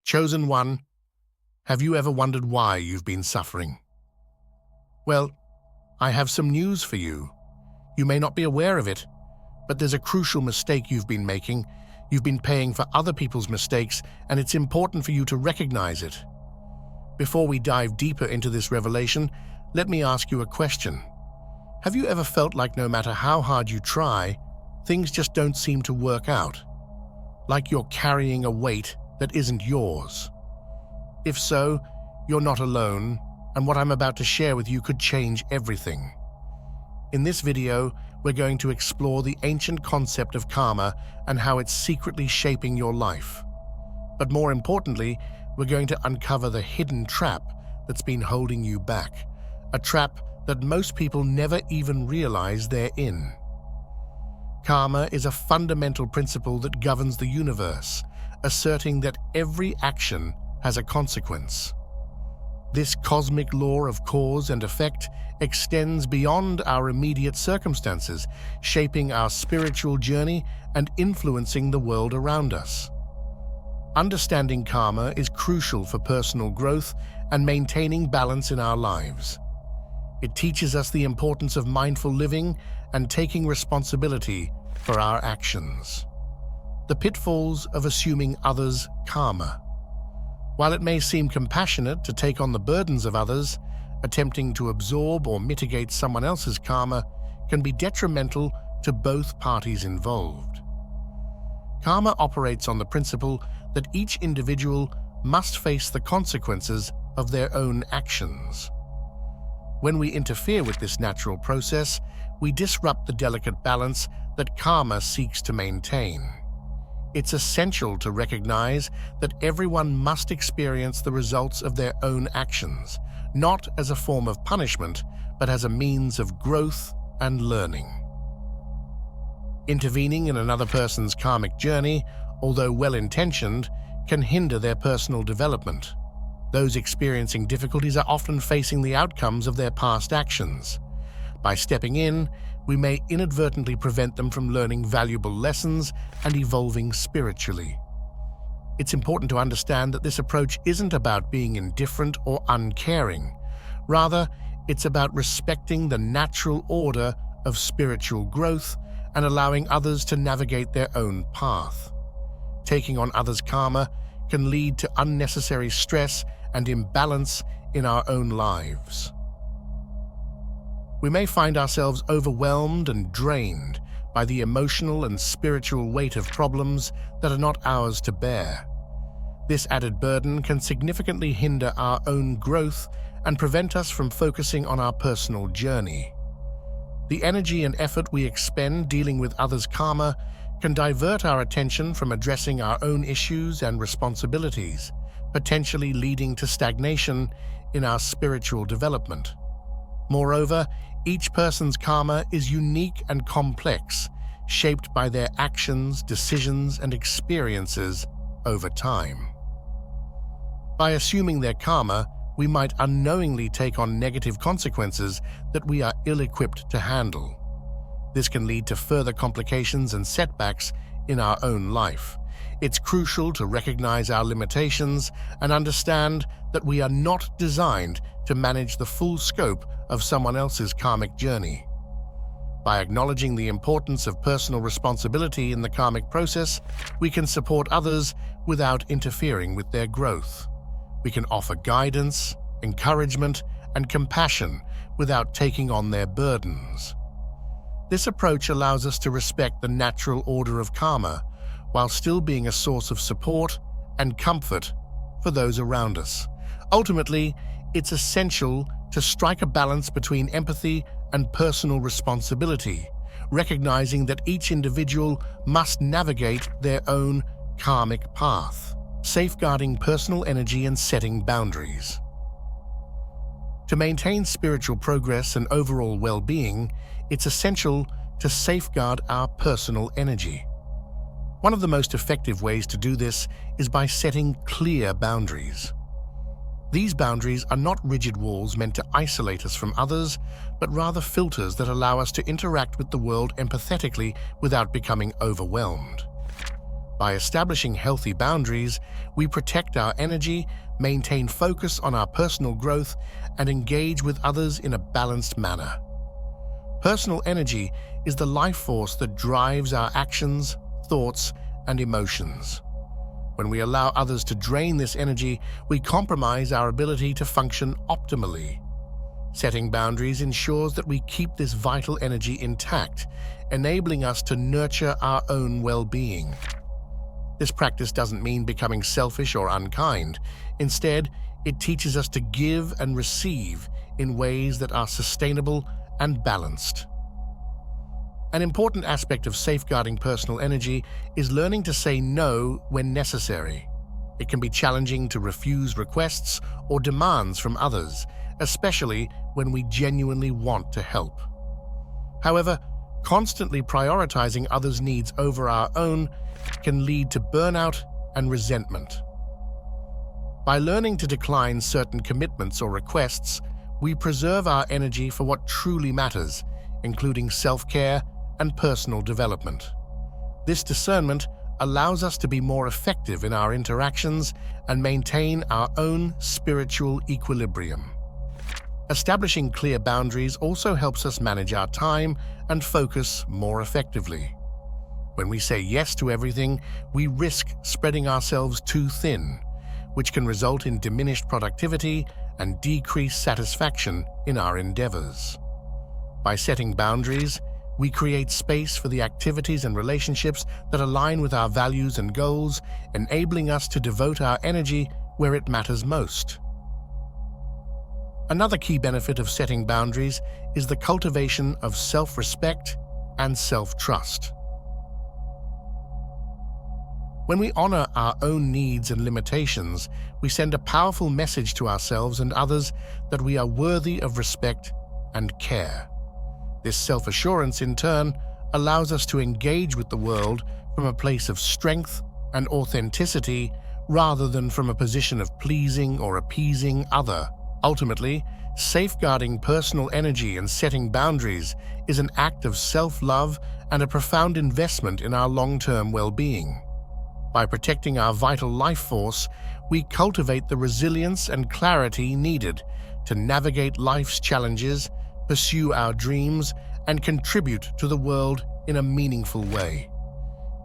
Chosen one, have you ever wondered why you've been suffering? Well, I have some news for you. You may not be aware of it, but there's a crucial mistake you've been making. You've been paying for other people's mistakes, and it's important for you to recognize it. Before we dive deeper into this revelation, let me ask you a question. Have you ever felt like no matter how hard you try, things just don't seem to work out? Like you're carrying a weight that isn't yours? If so, you're not alone, and what I'm about to share with you could change everything. In this video, we're going to explore the ancient concept of karma and how it's secretly shaping your life. But more importantly, we're going to uncover the hidden trap that's been holding you back, a trap that most people never even realize they're in. Karma is a fundamental principle that governs the universe, asserting that every action has a consequence. This cosmic law of cause and effect extends beyond our immediate circumstances, shaping our spiritual journey and influencing the world around us. Understanding karma is crucial for personal growth and maintaining balance in our lives. It teaches us the importance of mindful living and taking responsibility for our actions. The pitfalls of assuming others' karma. While it may seem compassionate to take on the burdens of others, attempting to absorb or mitigate someone else's karma can be detrimental to both parties involved. Karma operates on the principle that each individual must face the consequences of their own actions. When we interfere with this natural process, we disrupt the delicate balance that karma seeks to maintain. It's essential to recognize that everyone must experience the results of their own actions, not as a form of punishment, but as a means of growth and learning. Intervening in another person's karmic journey, although well-intentioned, can hinder their personal development. Those experiencing difficulties are often facing the outcomes of their past actions. By stepping in, we may inadvertently prevent them from learning valuable lessons and evolving spiritually. It's important to understand that this approach isn't about being indifferent or uncaring. Rather, it's about respecting the natural order of spiritual growth and allowing others to navigate their own path. Taking on others' karma can lead to unnecessary stress and imbalance in our own lives. We may find ourselves overwhelmed and drained by the emotional and spiritual weight of problems that are not ours to bear. This added burden can significantly hinder our own growth and prevent us from focusing on our personal journey. The energy and effort we expend dealing with others' karma can divert our attention from addressing our own issues and responsibilities, potentially leading to stagnation in our spiritual development. Moreover, each person's karma is unique and complex, shaped by their actions, decisions, and experiences over time. By assuming their karma, we might unknowingly take on negative consequences that we are ill-equipped to handle. This can lead to further complications and setbacks in our own life. It's crucial to recognize our limitations and understand that we are not designed to manage the full scope of someone else's karmic journey. By acknowledging the importance of personal responsibility in the karmic process, we can support others without interfering with their growth. We can offer guidance, encouragement, and compassion without taking on their burdens. This approach allows us to respect the natural order of karma while still being a source of support and comfort for those around us. Ultimately, it's essential to strike a balance between empathy and personal responsibility, recognizing that each individual must navigate their own karmic path, safeguarding personal energy and setting boundaries. To maintain spiritual progress and overall well-being, it's essential to safeguard our personal energy. One of the most effective ways to do this is by setting clear boundaries. These boundaries are not rigid walls meant to isolate us from others, but rather filters that allow us to interact with the world empathetically without becoming overwhelmed. By establishing healthy boundaries, we protect our energy, maintain focus on our personal growth, and engage with others in a balanced manner. Personal energy is the life force that drives our actions, thoughts, and emotions. When we allow others to drain this energy, we compromise our ability to function optimally. Setting boundaries ensures that we keep this vital energy intact, enabling us to nurture our own well-being. This practice doesn't mean becoming selfish or unkind. Instead, it teaches us to give and receive in ways that are sustainable and balanced. An important aspect of safeguarding personal energy is learning to say no when necessary. It can be challenging to refuse requests or demands from others, especially when we genuinely want to help. However, constantly prioritizing others' needs over our own can lead to burnout and resentment. By learning to decline certain commitments or requests, we preserve our energy for what truly matters, including self-care and personal development. This discernment allows us to be more effective in our interactions and maintain our own spiritual equilibrium. Establishing clear boundaries also helps us manage our time and focus more effectively. When we say yes to everything, we risk spreading ourselves too thin, which can result in diminished productivity and decreased satisfaction in our endeavors. By setting boundaries, we create space for the activities and relationships that align with our values and goals, enabling us to devote our energy where it matters most. Another key benefit of setting boundaries is the cultivation of self-respect and self-trust. When we honor our own needs and limitations, we send a powerful message to ourselves and others that we are worthy of respect and care. This self-assurance, in turn, allows us to engage with the world from a place of strength and authenticity rather than from a position of pleasing or appeasing others. Ultimately, safeguarding personal energy and setting boundaries is an act of self-love and a profound investment in our long-term well-being. By protecting our vital life force, we cultivate the resilience and clarity needed to navigate life's challenges, pursue our dreams, and contribute to the world in a meaningful way.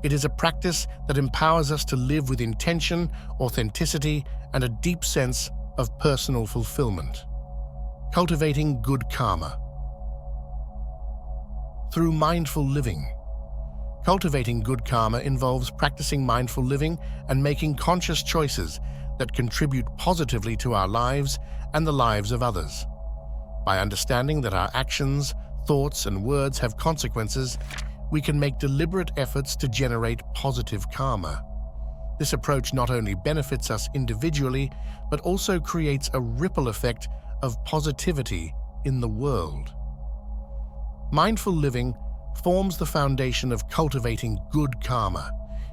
It is a practice that empowers us to live with intention, authenticity, and a deep sense of personal fulfillment. Cultivating good karma. Through mindful living. Cultivating good karma involves practicing mindful living and making conscious choices that contribute positively to our lives and the lives of others. By understanding that our actions, thoughts, and words have consequences, we can make deliberate efforts to generate positive karma. This approach not only benefits us individually, but also creates a ripple effect of positivity in the world. Mindful living forms the foundation of cultivating good karma.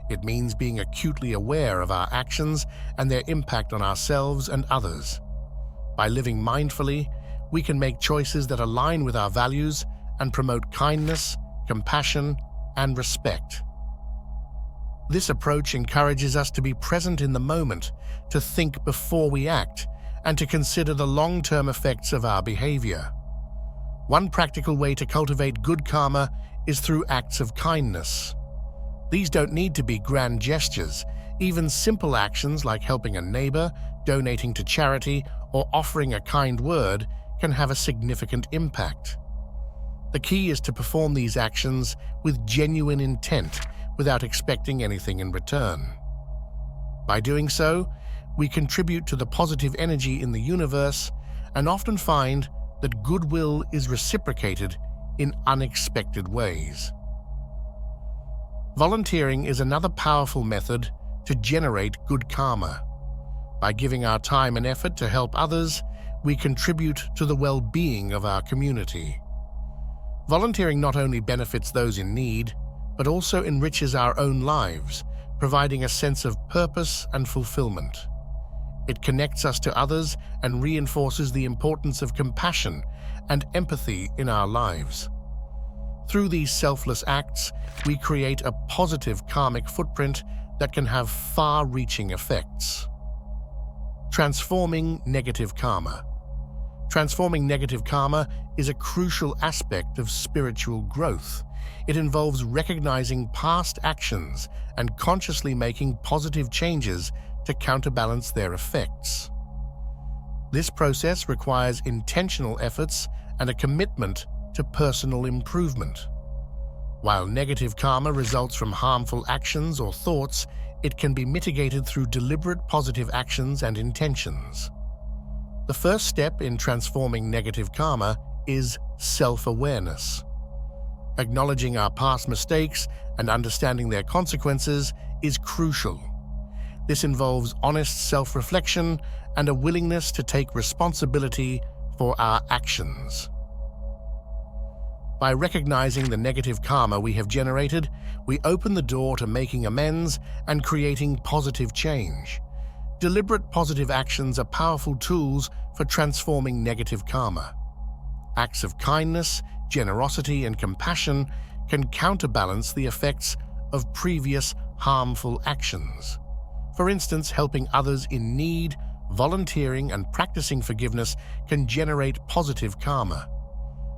It means being acutely aware of our actions and their impact on ourselves and others. By living mindfully, we can make choices that align with our values and promote kindness, compassion, and respect. This approach encourages us to be present in the moment, to think before we act, and to consider the long-term effects of our behavior. One practical way to cultivate good karma is through acts of kindness. These don't need to be grand gestures. Even simple actions like helping a neighbor, donating to charity, or offering a kind word can have a significant impact. The key is to perform these actions with genuine intent, without expecting anything in return. By doing so, we contribute to the positive energy in the universe and often find that goodwill is reciprocated in unexpected ways. Volunteering is another powerful method to generate good karma. By giving our time and effort to help others, we contribute to the well-being of our community. Volunteering not only benefits those in need, but also enriches our own lives, providing a sense of purpose and fulfillment. It connects us to others and reinforces the importance of compassion and empathy in our lives. Through these selfless acts, we create a positive karmic footprint that can have far-reaching effects. Transforming negative karma. Transforming negative karma is a crucial aspect of spiritual growth. It involves recognizing past actions and consciously making positive changes to counterbalance their effects. This process requires intentional efforts and a commitment to personal improvement. While negative karma results from harmful actions or thoughts, it can be mitigated through deliberate positive actions and intentions. The first step in transforming negative karma is self-awareness. Acknowledging our past mistakes and understanding their consequences is crucial. This involves honest self-reflection and a willingness to take responsibility for our actions. By recognizing the negative karma we have generated, we open the door to making amends and creating positive change. Deliberate positive actions are powerful tools for transforming negative karma. Acts of kindness, generosity, and compassion can counterbalance the effects of previous harmful actions. For instance, helping others in need, volunteering, and practicing forgiveness can generate positive karma.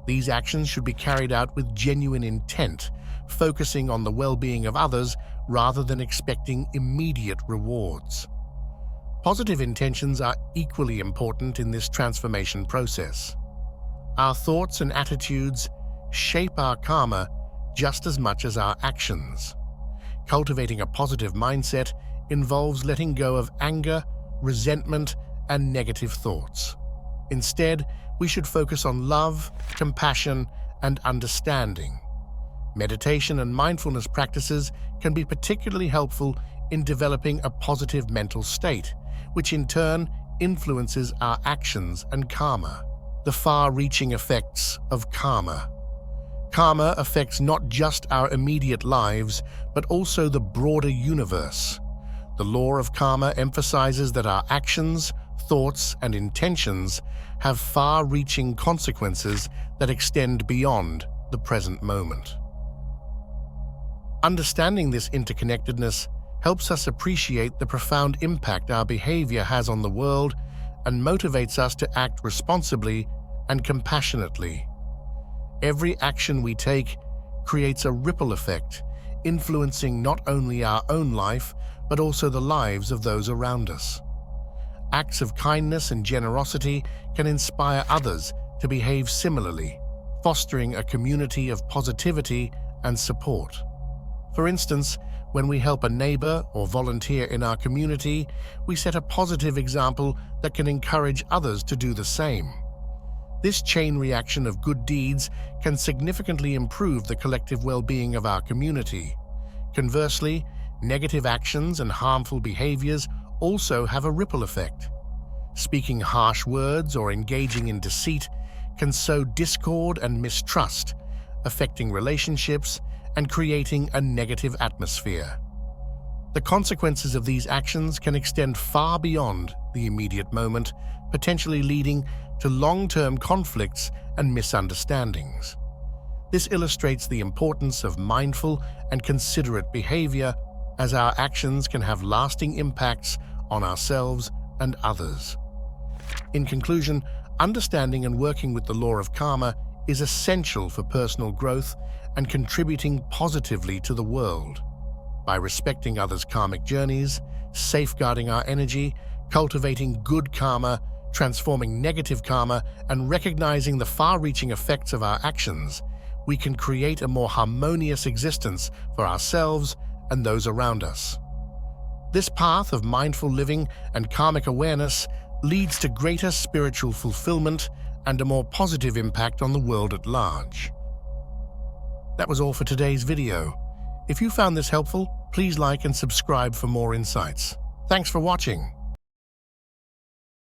These actions should be carried out with genuine intent, focusing on the well-being of others rather than expecting immediate rewards. Positive intentions are equally important in this transformation process. Our thoughts and attitudes shape our karma just as much as our actions. Cultivating a positive mindset involves letting go of anger, resentment, and negative thoughts. Instead, we should focus on love, compassion, and understanding. Meditation and mindfulness practices can be particularly helpful in developing a positive mental state, which in turn influences our actions and karma. The far-reaching effects of karma. Karma affects not just our immediate lives, but also the broader universe. The law of karma emphasizes that our actions, thoughts, and intentions have far-reaching consequences that extend beyond the present moment. Understanding this interconnectedness helps us appreciate the profound impact our behavior has on the world and motivates us to act responsibly and compassionately. Every action we take creates a ripple effect, influencing not only our own life, but also the lives of those around us. Acts of kindness and generosity can inspire others to behave similarly, fostering a community of positivity and support. For instance, when we help a neighbor or volunteer in our community, we set a positive example that can encourage others to do the same. This chain reaction of good deeds can significantly improve the collective well-being of our community. Conversely, negative actions and harmful behaviors also have a ripple effect. Speaking harsh words or engaging in deceit can sow discord and mistrust, affecting relationships and creating a negative atmosphere. The consequences of these actions can extend far beyond the immediate moment, potentially leading to long-term conflicts and misunderstandings. This illustrates the importance of mindful and considerate behavior, as our actions can have lasting impacts on ourselves and others. In conclusion, understanding and working with the law of karma is essential for personal growth and contributing positively to the world. By respecting others' karmic journeys, safeguarding our energy, cultivating good karma, transforming negative karma, and recognizing the far-reaching effects of our actions, we can create a more harmonious existence for ourselves and those around us. This path of mindful living and karmic awareness leads to greater spiritual fulfillment and a more positive impact on the world at large. That was all for today's video. If you found this helpful, please like and subscribe for more insights. Thanks for watching.